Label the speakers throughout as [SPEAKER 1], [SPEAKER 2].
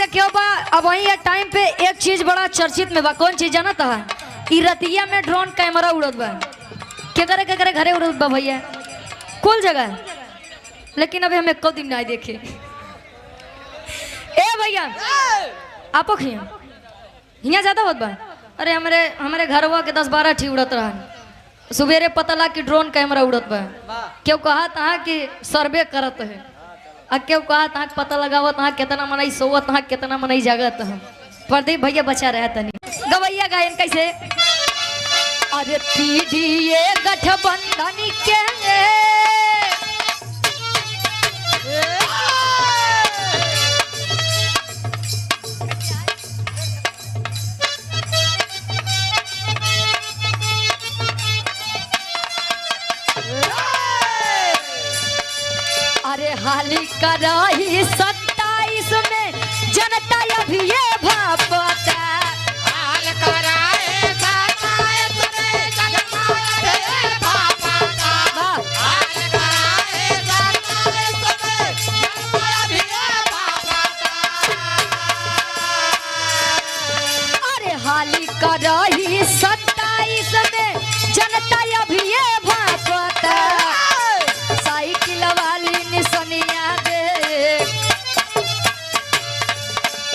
[SPEAKER 1] देखियो बा अब वही टाइम पे एक चीज बड़ा चर्चित में बा। कौन चीज जाना था? ई रतिया में ड्रोन कैमरा उड़त बा। के करे घरे उड़त बा भैया कुल जगह, लेकिन अभी हम एको दिन नहीं देखे। ए भैया आपो खिया हिया ज्यादा होत बा। अरे हमारे घरवा के 10-12 ठी उड़त रहा। सुबेरे पता लगा कि ड्रोन कैमरा उड़त बा। क्यों कहा था कि सर्वे करत है, आ क्यों कहा था पता लगावत हाँ कितना मनई सोवत हाँ कितना मनई जागत है। प्रदीप भैया बचा रहा तनी गवैया गायन कैसे। अरे पीढ़िए गठबंधन के अरे हाली कराही 27 में जनता अभी ये भापता।
[SPEAKER 2] हाल कराए 27 में जनता अभी ये भापता। हाल कराए 27 में जनता अभी ये भापता।
[SPEAKER 1] अरे हाली कराही 27 में जनता अभी ये भापता। साइकिल वाली निसनिया दे,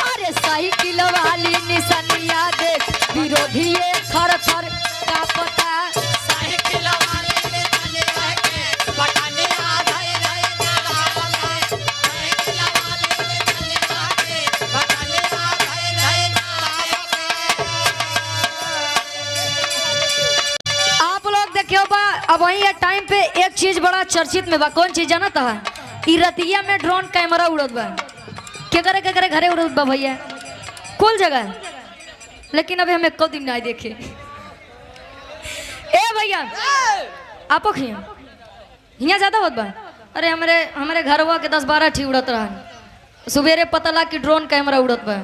[SPEAKER 1] अरे साइकिल वाली निसनिया दे विरोधी थर थर कांपता।
[SPEAKER 2] साइकिल वाले ने तने के बटने आधाई रहे नाले। साइकिल वाले ने तने के बटने आधाई रहे नाले।
[SPEAKER 1] आप लोग देखियो बा अब वही टाइम पे एक चीज बड़ा चर्चित में बा। कौन चीज जाना था? ई रतिया में ड्रोन कैमरा उड़त बा। के करे घरे उड़त बा भैया कुल जगह, लेकिन अभी हम एको दिन नहीं देखे। ए भैया आपो खिया हिया ज्यादा होत बा। अरे हमारे घरवा के 10-12 ठी उड़त रहा। सुबेरे पता लगा कि ड्रोन कैमरा उड़त बा।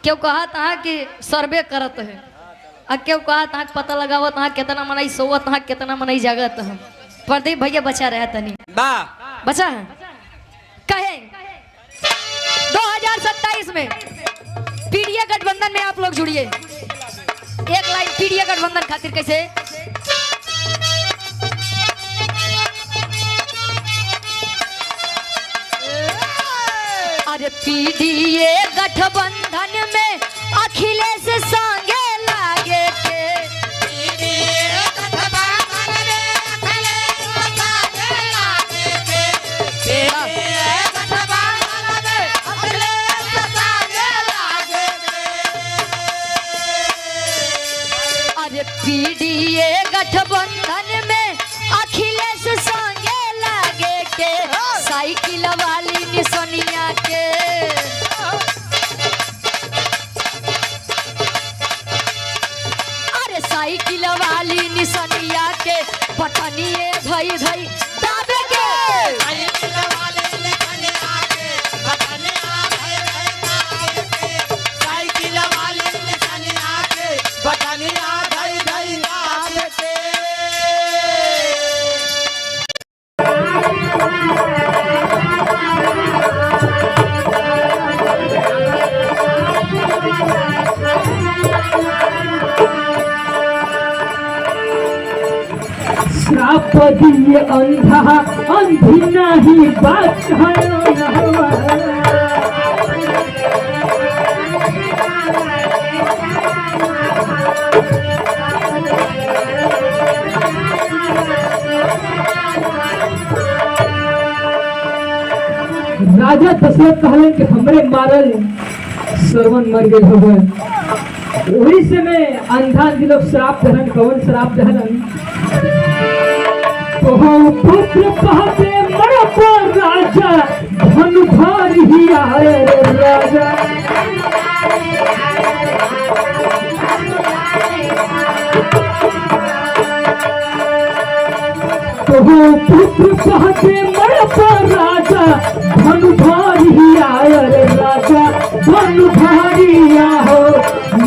[SPEAKER 1] क्यों कहा था कि सर्वे करत है, आ क्यों कहा था पता लगावत हाँ कितना मनई सोवत हाँ कितना मनई जागत है। प्रदीप भैया बचा रहा तनी बचा है कहे 2027 में पीडीए गठबंधन में आप लोग जुड़िए। एक लाइन पीडीए गठबंधन खातिर कैसे। अरे पीडीए गठबंधन में अखिलेश संगे लागे के। अरे पीडीए गठबंधन में अखिलेश संगे लागे के। साइकिल वाली निसनिया के अरे साइकिल वाली निसनिया के बटनिए धई धई दाबे के।
[SPEAKER 2] साइकिल वाले ने तने के बटने आधाई रहे नाले। साइकिल वाले ने तने के बटने आधाई रहे नाले।
[SPEAKER 3] श्राप दिए अंधा अंधी नहीं बात है। राजा दशरथ कहले कि हमरे मारल श्रवण मर गए भगवान। वही से में अंधा दिलों श्राप दहन कवन श्राप दहन तो पुत्र कहते मर पर राजा धन भार ही आए राजा। तो पुत्र कहते मर पर राजा धन भार ही आए राजा। धन भारिया हो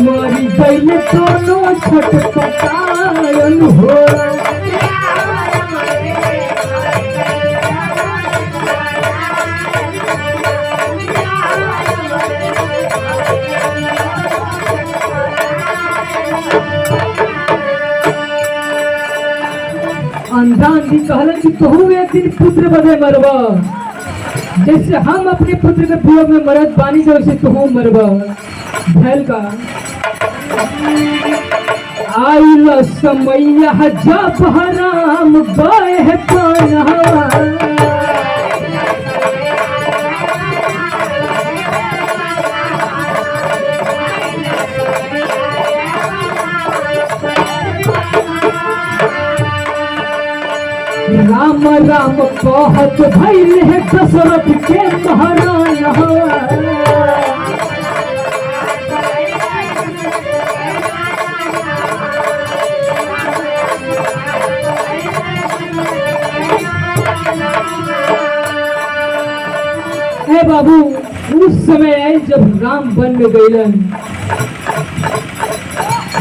[SPEAKER 3] मरी गई दोनों छटपटायन हो। जी कहलन कि तू एक दिन पुत्र बदे मरबा, जैसे हम अपने पुत्र के वियोग में मरद बानी तो वैसे तू मरबा। भैल का आइल समैया जब राम गए है पनहवा, राम राम कहत भइल है दशरथ के महाराज। हे बाबू, उस समय आई जब राम वन में गईलन,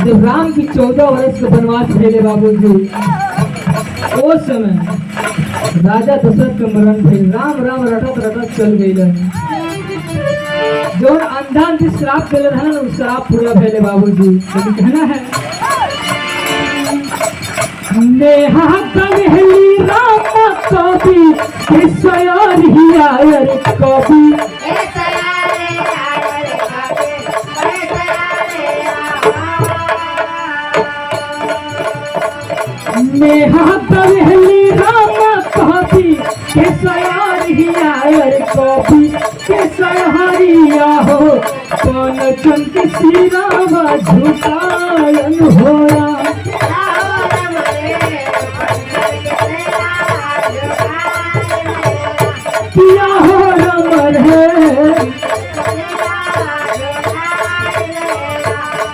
[SPEAKER 3] जब राम की 14 वर्ष का वनवास भेले बाबू जी, उस समय राजा दशरथ के मरण भइल। राम राम रटत रटत चल गईलन। जो अंधान जी श्राप दिले रहन उ श्राप पूरा भेले बाबू जी। लेकिन कहना है नेहा कन्हली राम कवि किसयार ही आयर कवि, नेहा कन्हली राम कवि किसयार ही आयर कवि, किसयारिया हो कौन चंद श्री राम झुकायन होया। किया हो रमर है,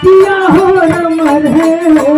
[SPEAKER 3] किया हो रमर है।